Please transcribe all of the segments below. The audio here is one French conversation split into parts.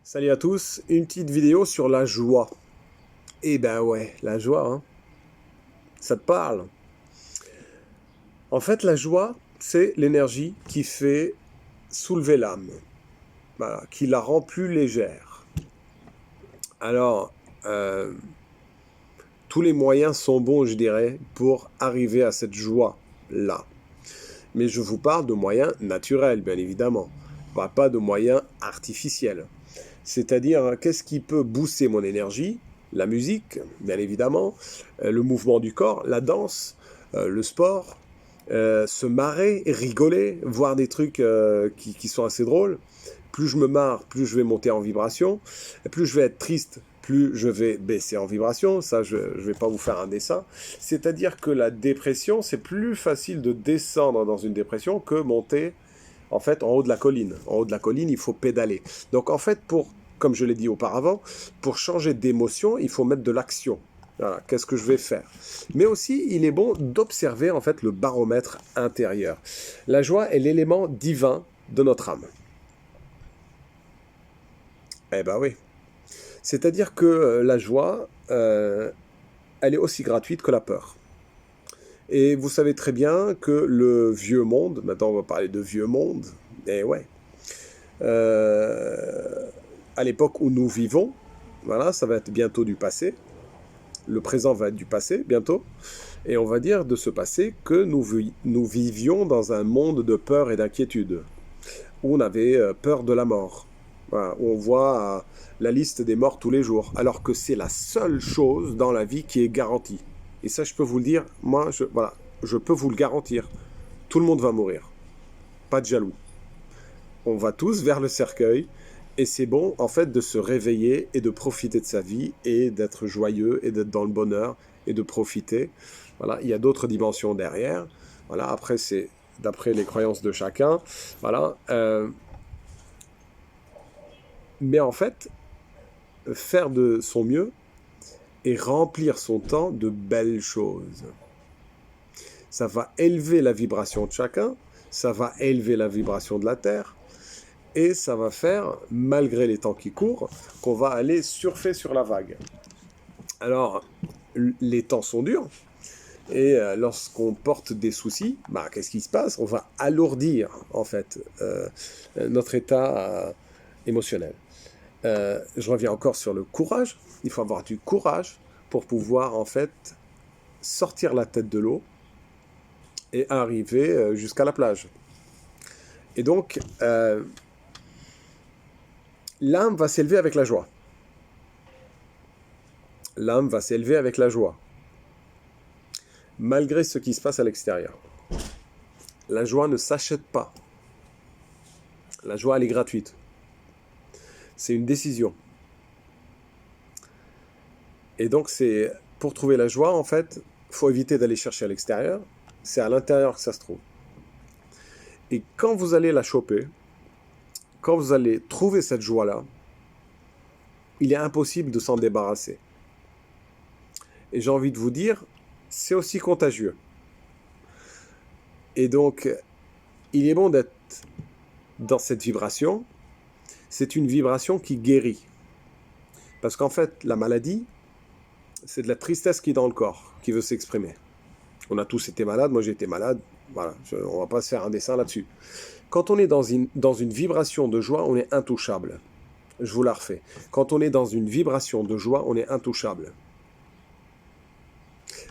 Salut à tous, une petite vidéo sur la joie. Eh ben ouais, la joie, hein, ça te parle. En fait, la joie, c'est l'énergie qui fait soulever l'âme, voilà, qui la rend plus légère. Alors, euh, tous les moyens sont bons, je dirais, pour arriver à cette joie-là. Mais je vous parle de moyens naturels, bien évidemment, pas de moyens artificiels. C'est-à-dire, qu'est-ce qui peut booster mon énergie? La musique, bien évidemment, le mouvement du corps, la danse, le sport, se marrer, rigoler, voir des trucs qui sont assez drôles. Plus je me marre, plus je vais monter en vibration. Et plus je vais être triste, plus je vais baisser en vibration. Ça, je ne vais pas vous faire un dessin. C'est-à-dire que la dépression, c'est plus facile de descendre dans une dépression que monter en fait, en haut de la colline. En haut de la colline, il faut pédaler. Donc, en fait, comme je l'ai dit auparavant, pour changer d'émotion, il faut mettre de l'action. Voilà, qu'est-ce que je vais faire? Mais aussi, il est bon d'observer, en fait, le baromètre intérieur. La joie est l'élément divin de notre âme. Eh ben oui. C'est-à-dire que la joie, elle est aussi gratuite que la peur. Et vous savez très bien que le vieux monde, maintenant on va parler de vieux monde, et ouais, à l'époque où nous vivons, voilà, ça va être bientôt du passé, le présent va être du passé bientôt, et on va dire de ce passé que nous vivions dans un monde de peur et d'inquiétude, où on avait peur de la mort, voilà, où on voit la liste des morts tous les jours, alors que c'est la seule chose dans la vie qui est garantie. Et ça, je peux vous le dire, moi, voilà, je peux vous le garantir, tout le monde va mourir, pas de jaloux. On va tous vers le cercueil, et c'est bon, en fait, de se réveiller et de profiter de sa vie, et d'être joyeux, et d'être dans le bonheur, et de profiter. Voilà, il y a d'autres dimensions derrière. Voilà, après, c'est d'après les croyances de chacun. Voilà. Mais en fait, faire de son mieux et remplir son temps de belles choses. Ça va élever la vibration de chacun, ça va élever la vibration de la Terre, et ça va faire, malgré les temps qui courent, qu'on va aller surfer sur la vague. Alors, les temps sont durs, et lorsqu'on porte des soucis, bah, qu'est-ce qui se passe? On va alourdir, en fait, notre état émotionnel. Je reviens encore sur le courage. Il faut avoir du courage pour pouvoir, en fait, sortir la tête de l'eau et arriver jusqu'à la plage. Et donc, l'âme va s'élever avec la joie. L'âme va s'élever avec la joie, malgré ce qui se passe à l'extérieur. La joie ne s'achète pas. La joie, elle est gratuite. C'est une décision. Et donc, c'est pour trouver la joie, en fait, il faut éviter d'aller chercher à l'extérieur. C'est à l'intérieur que ça se trouve. Et quand vous allez la choper, quand vous allez trouver cette joie-là, il est impossible de s'en débarrasser. Et j'ai envie de vous dire, c'est aussi contagieux. Et donc, il est bon d'être dans cette vibration. C'est une vibration qui guérit. Parce qu'en fait, la maladie, c'est de la tristesse qui est dans le corps, qui veut s'exprimer. On a tous été malades, moi j'ai été malade, voilà, on ne va pas se faire un dessin là-dessus. Quand on est dans une vibration de joie, on est intouchable. Je vous la refais. Quand on est dans une vibration de joie, on est intouchable.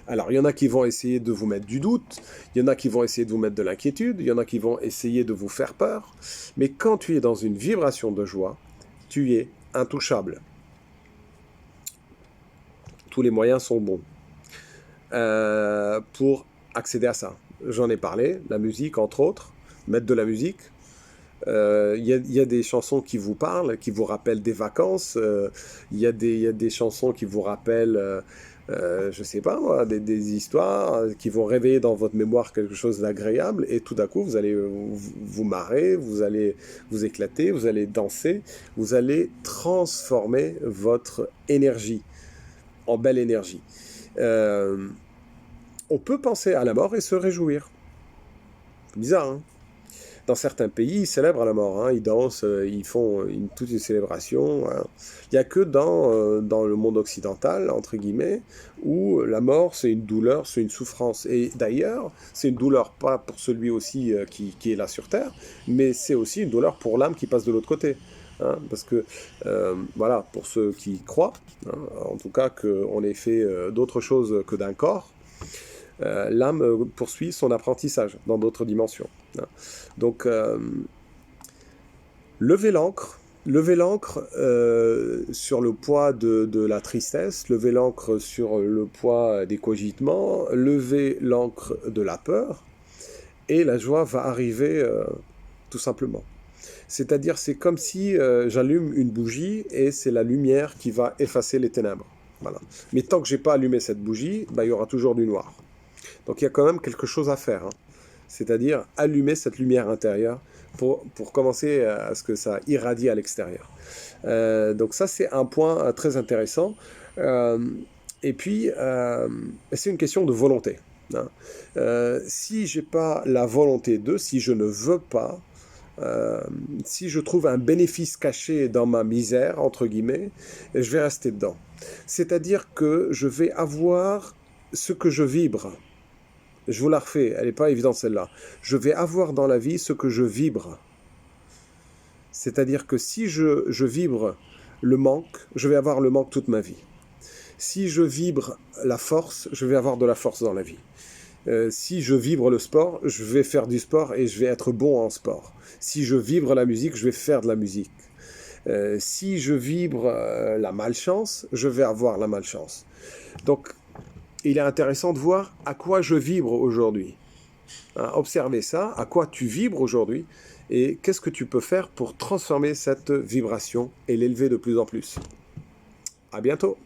Alors, il y en a qui vont essayer de vous mettre du doute, il y en a qui vont essayer de vous mettre de l'inquiétude, il y en a qui vont essayer de vous faire peur, mais quand tu es dans une vibration de joie, tu es intouchable. Tous les moyens sont bons pour accéder à ça. J'en ai parlé, la musique entre autres, mettre de la musique. Il y a des chansons qui vous parlent, qui vous rappellent des vacances. Il y a des chansons qui vous rappellent, je sais pas moi, des histoires qui vont réveiller dans votre mémoire quelque chose d'agréable. Et tout d'un coup, vous allez vous marrer, vous allez vous éclater, vous allez danser, vous allez transformer votre énergie en belle énergie. On peut penser à la mort et se réjouir. Bizarre, hein? Dans certains pays, ils célèbrent la mort, hein, ils dansent, ils font toute une célébration. Hein. Il n'y a que dans le monde occidental, entre guillemets, où la mort, c'est une douleur, c'est une souffrance. Et d'ailleurs, c'est une douleur pas pour celui aussi qui est là sur Terre, mais c'est aussi une douleur pour l'âme qui passe de l'autre côté. Hein, parce que, voilà, pour ceux qui croient, hein, en tout cas qu'on ait fait d'autres choses que d'un corps, l'âme poursuit son apprentissage dans d'autres dimensions. Hein. Donc, lever l'ancre sur le poids de la tristesse, lever l'ancre sur le poids des cogitements, lever l'ancre de la peur, et la joie va arriver tout simplement. C'est-à-dire, c'est comme si j'allume une bougie et c'est la lumière qui va effacer les ténèbres. Voilà. Mais tant que j'ai pas allumé cette bougie, bah, il y aura toujours du noir. Donc il y a quand même quelque chose à faire. Hein. C'est-à-dire allumer cette lumière intérieure pour commencer à ce que ça irradie à l'extérieur. Donc ça, c'est un point très intéressant. Et puis, c'est une question de volonté. Hein. Si j'ai pas la volonté de, si je ne veux pas, si je trouve un bénéfice caché dans ma misère, entre guillemets, je vais rester dedans. C'est-à-dire que je vais avoir ce que je vibre. Je vous la refais, elle n'est pas évidente celle-là. Je vais avoir dans la vie ce que je vibre. C'est-à-dire que si je vibre le manque, je vais avoir le manque toute ma vie. Si je vibre la force, je vais avoir de la force dans la vie. Si je vibre le sport, je vais faire du sport et je vais être bon en sport. Si je vibre la musique, je vais faire de la musique. Si je vibre la malchance, je vais avoir la malchance. Donc, il est intéressant de voir à quoi je vibre aujourd'hui. Hein, observez ça, à quoi tu vibres aujourd'hui et qu'est-ce que tu peux faire pour transformer cette vibration et l'élever de plus en plus. À bientôt.